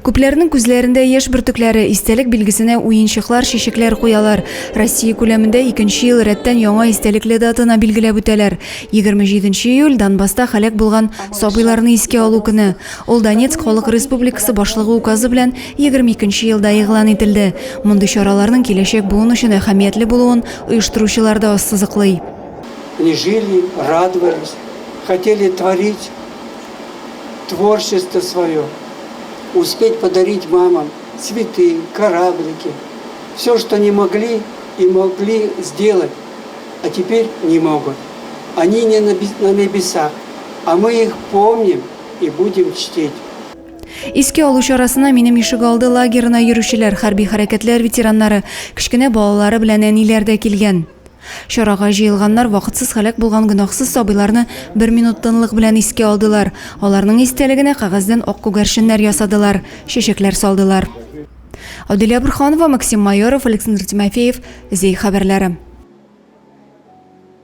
Күпләрнең күзләрендә яшь бөртекләре истәлек билгесенә уенчыклар, чәчәкләр куялар. Россия күләмендә 2нче ел рәттән яңа истәлекле датаны билгеләп үтәләр. 27 июль Донбасста халык булган сабыйларны искә алу көне. Ул Донецк Халык Республикасы башлыгы указы белән 22нче елда игълан ителде. Мондый чараларның киләчәк буын өчен әһәмиятле булуын оештыручылар да ассызыклый. Они жили, радовались, хотели творить творчество свое. Успеть подарить мамам цветы, кораблики, все, что не могли и могли сделать, а теперь не могут. Они не на небесах, а мы их помним и будем чтить. Иске алу чарасына минем ишек алды лагерына йөрүчеләр, хәрби хәрәкәтләр ветераннары, кечкенә балалары белән әниләр дә килгән. Чарага җыелганнар вакытсыз халык булган гөнаһсыз сабыйларны 1 минут тынлык белән искә алдылар. Аларның истәлегенә кагаздан ак күгәрченнәр ясадылар, чәчәкләр салдылар. Адилә Бурханова, Максим Майоров, Александр Тимофеев, Зей хәбәрләре.